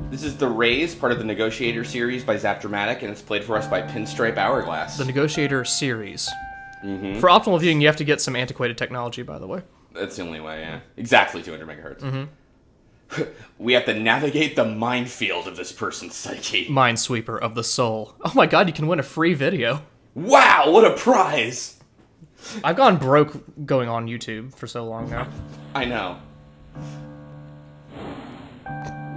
This is The Raise, part of the Negotiator series by Zapdramatic, and it's played for us by Pinstripe Hourglass. The Negotiator series. Mm-hmm. For optimal viewing, you have to get some antiquated technology, by the way. That's the only way, yeah. Exactly 200 megahertz. Mm-hmm. We have to navigate the minefield of this person's psyche. Minesweeper of the soul. Oh my god, you can win a free video. Wow, what a prize! I've gone broke going on YouTube for so long now. I know.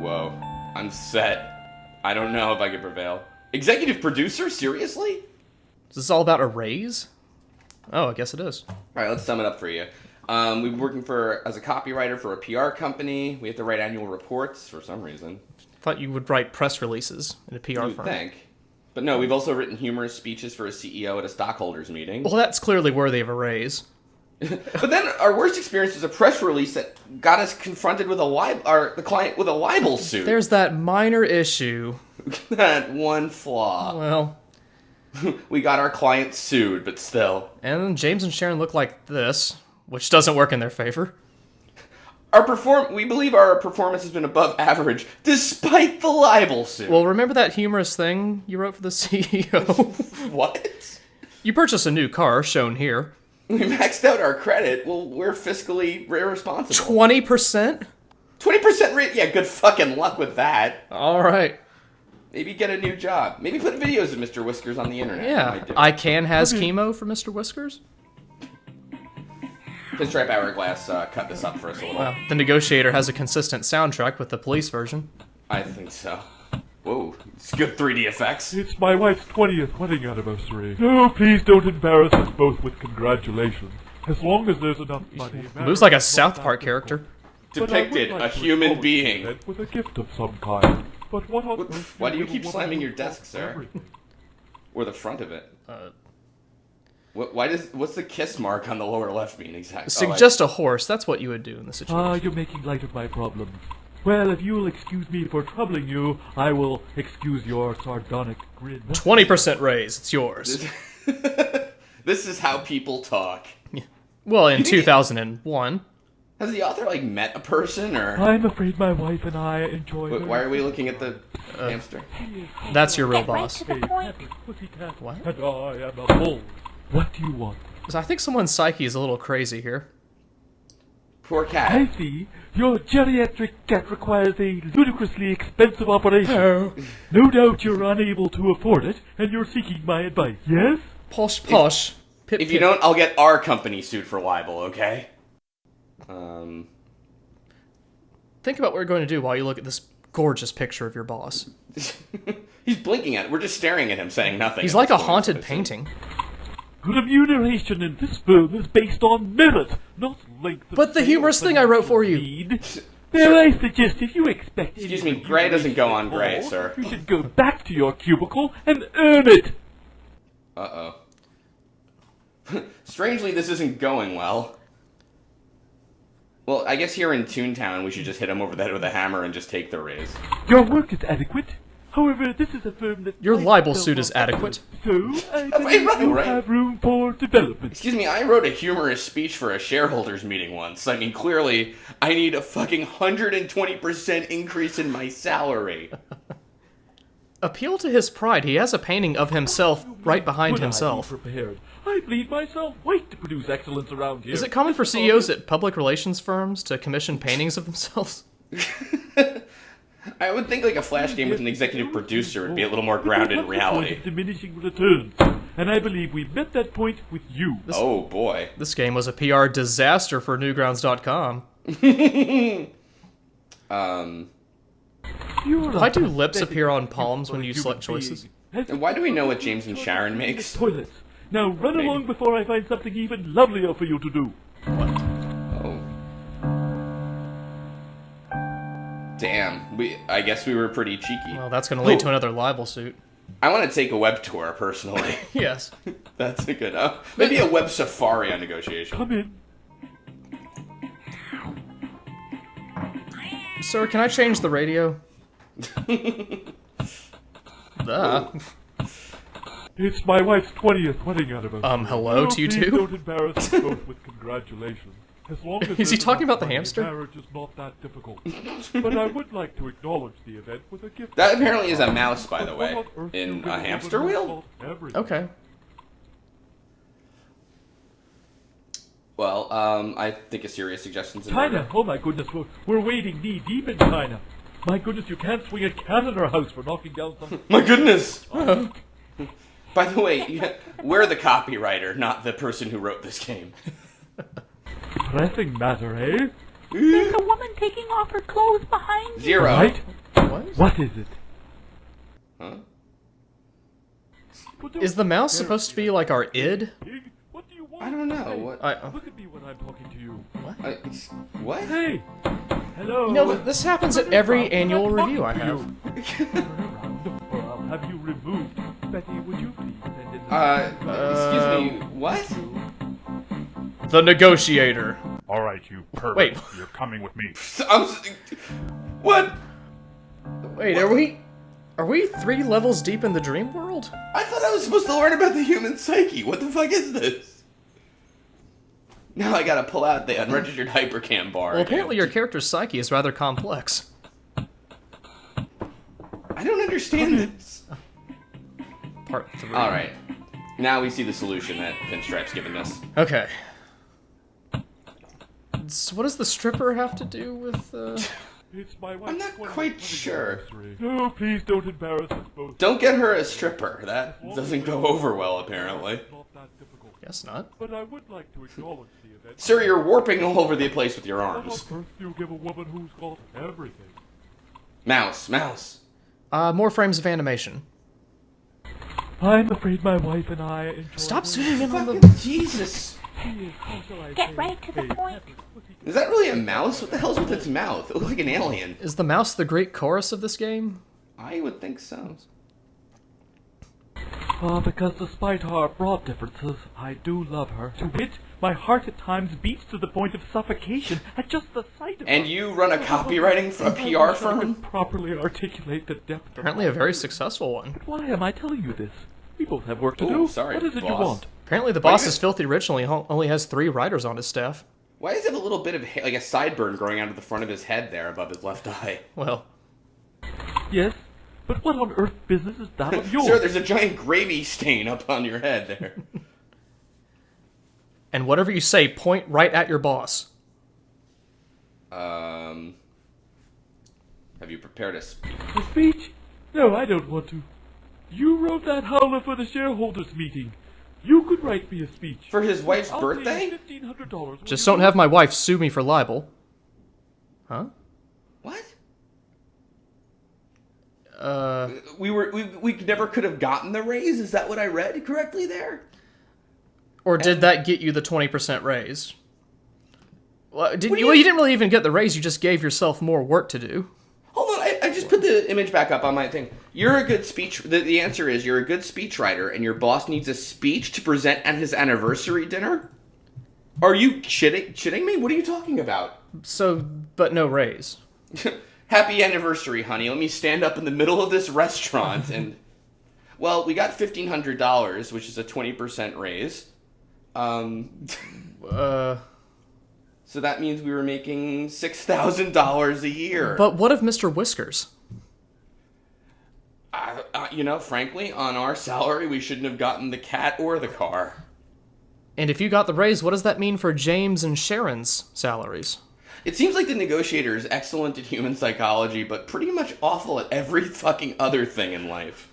Whoa. I'm set. I don't know if I can prevail. Executive producer? Seriously? Is this all about a raise? Oh, I guess it is. Alright, let's sum it up for you. We've been working as a copywriter for a PR company. We have to write annual reports for some reason. Thought you would write press releases in a PR You would firm. think. But no, we've also written humorous speeches for a CEO at a stockholders meeting. Well, that's clearly worthy of a raise. But then our worst experience was a press release that got us confronted with the client with a libel suit. There's that minor issue. That one flaw. Well, we got our client sued, but still. and James and Sharon look like this, which doesn't work in their favor. We believe our performance has been above average, despite the libel suit. Well, remember that humorous thing you wrote for the CEO? What? You purchased a new car, shown here. We maxed out our credit. Well, we're fiscally irresponsible. 20%? 20% rate? Yeah, good fucking luck with that. Alright. Maybe get a new job. Maybe put videos of Mr. Whiskers on the internet. Yeah. ICANN has chemo for Mr. Whiskers? Pinstripe Hourglass cut this up for us a little. Well, The Negotiator has a consistent soundtrack with the police version. I think so. Whoa, it's good 3D effects. It's my wife's 20th wedding anniversary. No, please don't embarrass us both with congratulations. As long as there's enough money. Moves like a South Park character. Depicted a human being. With a gift of some kind. But what on earth Why do you keep woman slamming your do desk, sir? everything? Or the front of it? What's the kiss mark on the lower left mean exactly? Suggest a horse, that's what you would do in this situation. Ah, you're making light of my problems. Well, if you'll excuse me for troubling you, I will excuse your sardonic grin. 20% raise, it's yours. This is how people talk. Well, in 2001. Has the author, met a person, or... I'm afraid my wife and I enjoy... Why are we looking at the hamster? That's your real boss. Hey, happy pussycat, What? and I am a bull. What do you want? So I think someone's psyche is a little crazy here. Poor cat. I see. Your geriatric cat requires a ludicrously expensive operation. Oh. No doubt you're unable to afford it, and you're seeking my advice, yes? Posh posh. Pip, If you pip. don't, I'll get our company sued for libel, okay? Think about what you're going to do while you look at this gorgeous picture of your boss. He's blinking at it. We're just staring at him, saying nothing. He's like a haunted painting. Remuneration in this firm is based on merit, not length of But the stay or humorous thing I wrote for you. need. Well, I suggest if you expect... Excuse me, gray doesn't go on gray, remuneration sir. You should go back to your cubicle and earn it. Uh-oh. Strangely, this isn't going well. Well, I guess here in Toontown, we should just hit him over the head with a hammer and just take the raise. Your work is adequate. However, this is a firm that... Your prides libel itself suit is on adequate. excellence. So, I Right, believe you right. have room for development. Excuse me, I wrote a humorous speech for a shareholders meeting once. I mean, clearly, I need a fucking 120% increase in my salary. Appeal to his pride. He has a painting of himself right behind Would I be himself. prepared? I bleed myself white to produce excellence around here. Is it common for CEOs at public relations firms to commission paintings of themselves? I would think a Flash game with an executive producer would be a little more grounded in reality. Diminishing returns, and I believe we met that point with you. Oh boy. This game was a PR disaster for Newgrounds.com. Why do lips appear on palms when you select choices? And why do we know what James and Sharon makes? Toilets. Now run along before I find something even lovelier for you to do. Oh. Damn. I guess we were pretty cheeky. Well, that's going to lead to another libel suit. I want to take a web tour, personally. Yes. That's a good... maybe a web safari on negotiation. Come in. Sir, can I change the radio? It's my wife's 20th wedding anniversary. Hello to you please two? Don't embarrass us both with congratulations. As long as Is he there's talking enough about the money, hamster? Marriage is not that difficult. But I would like to acknowledge the event with a gift. That apparently is a mouse, by the But way, what on earth do you in give a woman hamster who's wheel. got everything? Okay. Well, I think a serious suggestion's in China! order. Oh my goodness, we're wading knee deep in China. My goodness, you can't swing a cat in our house for knocking down some... My goodness! By the way, we're the copywriter, not the person who wrote this game. Pressing matter, eh? There's a woman taking off her clothes behind you. Zero. Right? What? What is it? Huh? Is the mouse supposed to be like our id? Pig? What do you want? I don't know. Hey, What? Look at me when I'm talking to you. What? Hey! Hello! You know, this happens at every annual review I have. Turn around, or I'll have you removed. Betty, would you please send in Excuse me, what? The negotiator. All right, you pervert. Wait. You're coming with me. What? Wait, are we 3 levels deep in the dream world? I thought I was supposed to learn about the human psyche. What the fuck is this? Now I gotta pull out the unregistered hypercam bar. Well, apparently your character's psyche is rather complex. I don't understand this. Part 3. Alright. Now we see the solution that Pinstripe's given us. Okay. So what does the stripper have to do with, It's my wife's I'm not 20th quite wedding sure. anniversary. No, please don't embarrass us both. Don't get her a stripper. That doesn't go over well, apparently. It's not that difficult. Guess not. But I would like to acknowledge the event. Sir, you're warping all over the place with your What arms. on earth do you give a woman who's got everything? Mouse, mouse. More frames of animation. I'm afraid my wife and I enjoy... Stop zooming in on Fucking the... Jesus. Get right to the point. Is that really a mouse? What the hell's with its mouth? It looks like an alien. Is the mouse the Greek chorus of this game? I would think so. Because despite our broad differences, I do love her. To wit, my heart at times beats to the point of suffocation at just the sight of her. And you run a copywriting a PR I firm? can properly articulate the depth of Apparently a very successful one. Why am I telling you this? We both have work to Ooh, do. sorry, what is it you boss. want? Apparently the Why boss you- is filthy rich and only has 3 writers on his staff. Why is it a little bit of like a sideburn growing out of the front of his head there above his left eye? Well, Yes, but what on earth business is that of yours? Sir, there's a giant gravy stain up on your head there. and whatever you say, point right at your boss. Have you prepared a speech? A speech? No, I don't want to. You wrote that howler for the shareholders meeting. You could write me a speech. For his wife's I'll birthday? pay you $1,500. Just don't have my wife sue me for libel. Huh? What? Uh, We never could have gotten the raise? Is that what I read correctly there? or did that get you the 20% raise? Well, What do you didn't really even get the raise, you just gave yourself more work to do. Hold on, I just put the image back up on my thing. You're a good speech... The answer is you're a good speechwriter, and your boss needs a speech to present at his anniversary dinner? Are you shitting me? What are you talking about? So, but no raise. Happy anniversary, honey. Let me stand up in the middle of this restaurant and... Well, we got $1,500, which is a 20% raise. So that means we were making $6,000 a year. But what of Mr. Whiskers? Frankly, on our salary, we shouldn't have gotten the cat or the car. And if you got the raise, what does that mean for James and Sharon's salaries? It seems like the negotiator is excellent at human psychology, but pretty much awful at every fucking other thing in life.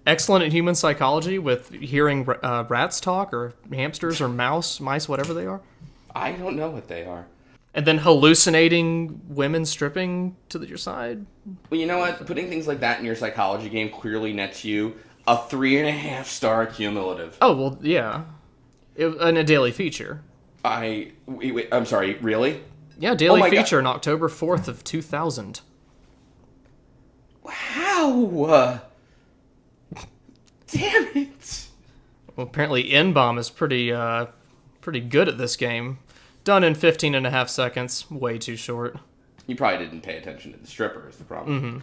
Excellent at human psychology with hearing rats talk, or hamsters, or mice, whatever they are. I don't know what they are. And then hallucinating women stripping to your side. Well, you know what? Putting things like that in your psychology game clearly nets you a 3.5-star cumulative. Oh, well, yeah. In a daily feature. Wait, I'm sorry, really? Yeah, daily Oh my feature on October 4th of 2000. How? Damn it! Well, apparently N-Bomb is pretty good at this game. Done in 15.5 seconds. Way too short. You probably didn't pay attention to the stripper is the problem.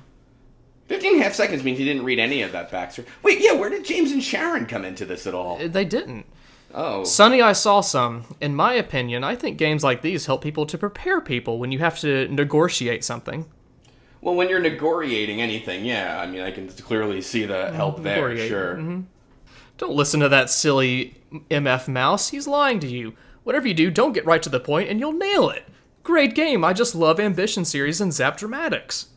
15.5 seconds means you didn't read any of that backstory. Wait, yeah, where did James and Sharon come into this at all? They didn't. Oh. Sonny, I saw some. In my opinion, I think games like these help people to prepare people when you have to negotiate something. Well, when you're negotiating anything, yeah. I mean, I can clearly see the help there, Negotiate. sure. Don't listen to that silly MF Mouse. He's lying to you. Whatever you do, don't get right to the point and you'll nail it. Great game. I just love Ambition Series and Zap Dramatics.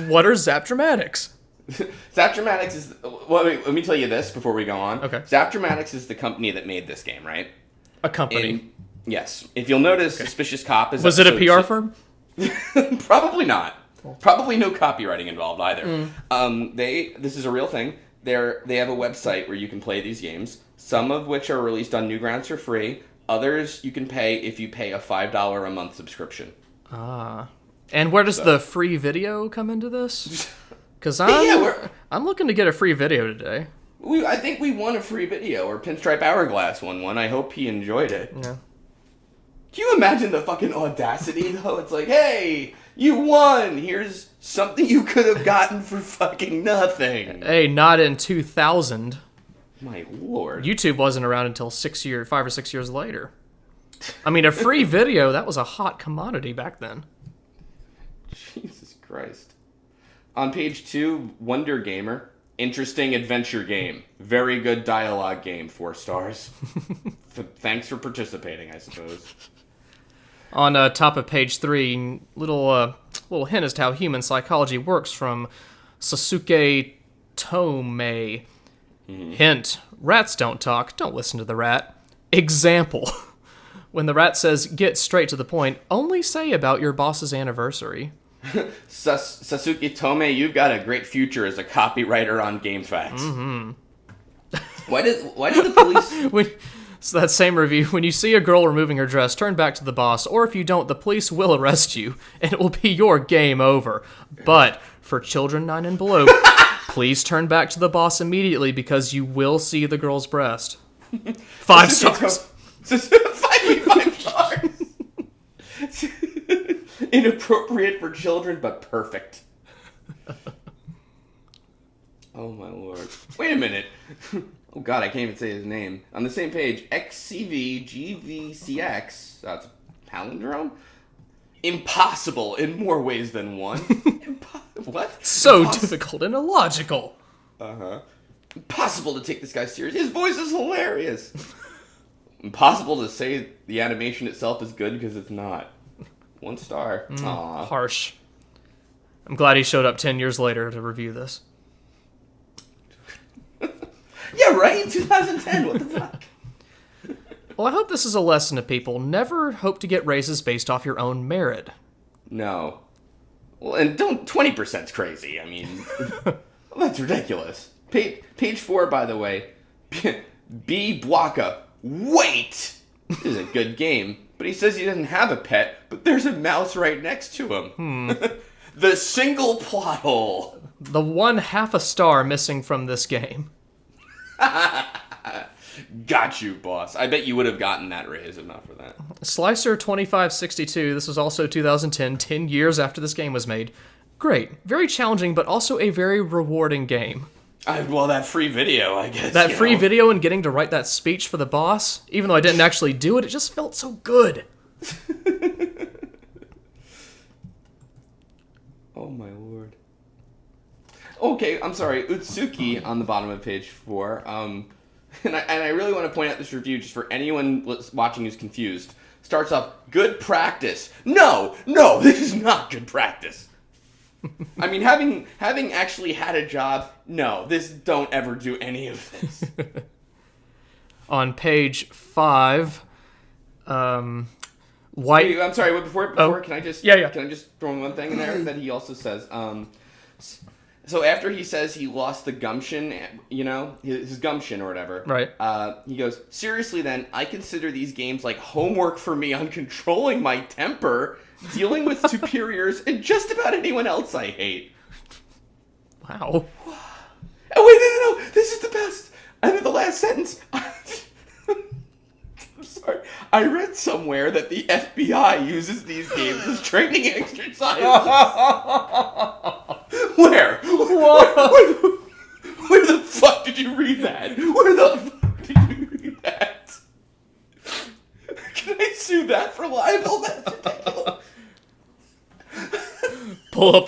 What are Zap Dramatics? Zap Dramatics is... Well, wait, let me tell you this before we go on. Okay. Zap Dramatics is the company that made this game, right? A company. Yes. If you'll notice, Suspicious Cop is... Was it a PR firm? Probably not. Probably no copywriting involved either. This is a real thing. They have a website where you can play these games, some of which are released on Newgrounds for free. Others you can pay if you pay a $5 a month subscription. And where does the free video come into this? Because I'm looking to get a free video today. I think we won a free video, or Pinstripe Hourglass won one. I hope he enjoyed it. Yeah. Can you imagine the fucking audacity, though? It's like, hey, you won! Here's something you could have gotten for fucking nothing. Hey, not in 2000. My lord. YouTube wasn't around until 5 or 6 years later. I mean, a free video, that was a hot commodity back then. Jesus Christ. On page 2, Wonder Gamer. Interesting adventure game. Very good dialogue game. 4 stars. Thanks for participating, I suppose. On top of page 3, little hint as to how human psychology works from Sasuke Tomei. Hint, rats don't talk. Don't listen to the rat. Example. When the rat says, get straight to the point, only say about your boss's anniversary. Sasuke Tomei, you've got a great future as a copywriter on GameFAQs. Why did the police... So that same review, when you see a girl removing her dress, turn back to the boss, or if you don't, the police will arrest you, and it will be your game over. But, for children 9 and below, please turn back to the boss immediately because you will see the girl's breast. 5 stars. 5 stars. Inappropriate for children, but perfect. Oh my lord. Wait a minute. Oh god, I can't even say his name. On the same page, XCVGVCX. That's a palindrome? Impossible in more ways than one. What? So difficult and illogical. Impossible to take this guy serious. His voice is hilarious. Impossible to say the animation itself is good because it's not. 1 star. Aw. Harsh. I'm glad he showed up 10 years later to review this. Yeah, right? 2010, what the fuck? Well, I hope this is a lesson to people. Never hope to get raises based off your own merit. No. Well, and don't... 20%'s crazy. I mean... well, that's ridiculous. Page 4, by the way. B. Bwaka. Wait! This is a good game. But he says he doesn't have a pet, but there's a mouse right next to him. The single plot hole. The 1/2 star missing from this game. Got you, boss. I bet you would have gotten that raise if not for that. Slicer 2562, this was also 2010, 10 years after this game was made. Great. Very challenging, but also a very rewarding game. Well, that free video, I guess. That free video and getting to write that speech for the boss, even though I didn't actually do it, it just felt so good. Oh my lord. Okay, I'm sorry. Utsuki on the bottom of page 4. And I really want to point out this review just for anyone watching who's confused. Starts off, good practice. No, this is not good practice. I mean, having actually had a job, no, don't ever do any of this. On page 5, white... Wait, I'm sorry, before can I just... Yeah. Can I just throw in one thing in there that he also says? So after he says he lost the gumption, his gumption or whatever. Right. He goes, seriously then, I consider these games like homework for me on controlling my temper, dealing with superiors, and just about anyone else I hate. Wow. Oh, wait, no, this is the best. And then the last sentence. I'm sorry. I read somewhere that the FBI uses these games as training exercises. Where? Where the fuck did you read that? Where the fuck did you read that?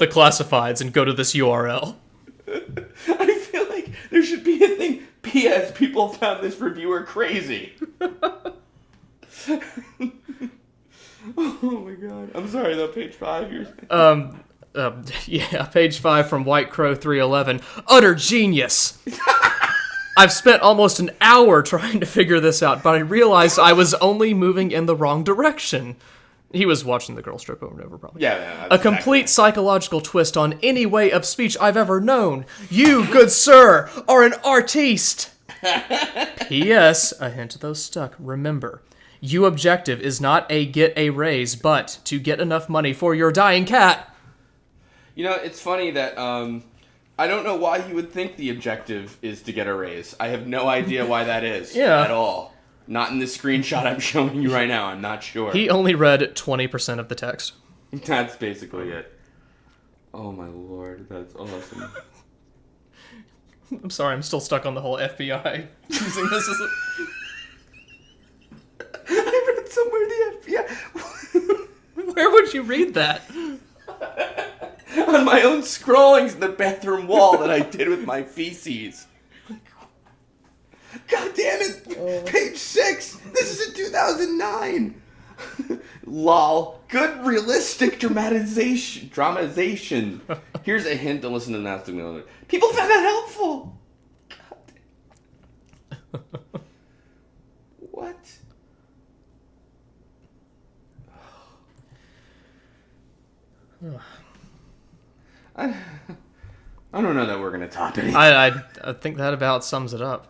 the classifieds and go to this URL. I feel like there should be a thing. P.S. People found this reviewer crazy. Oh my god. I'm sorry though, page 5. Yeah, page 5 from White Crow 311. Utter genius! I've spent almost an hour trying to figure this out, but I realized I was only moving in the wrong direction. He was watching the girl strip over and over, probably. Yeah, a complete psychological twist on any way of speech I've ever known. You, good sir, are an artiste. P.S. A hint though stuck. Remember, your objective is not a get a raise, but to get enough money for your dying cat. You know, it's funny that I don't know why he would think the objective is to get a raise. I have no idea why that is at all. Not in the screenshot I'm showing you right now. I'm not sure. He only read 20% of the text. That's basically it. Oh my lord, that's awesome. I'm sorry, I'm still stuck on the whole FBI using this as a... I read somewhere the FBI... Where would you read that? On my own scrollings in the bathroom wall that I did with my feces. God damn it! Page 6! This is in 2009! Lol. Good realistic dramatization. Here's a hint to listen to the last thing. People found that helpful! God damn. What? I don't know that we're gonna top it. I think that about sums it up.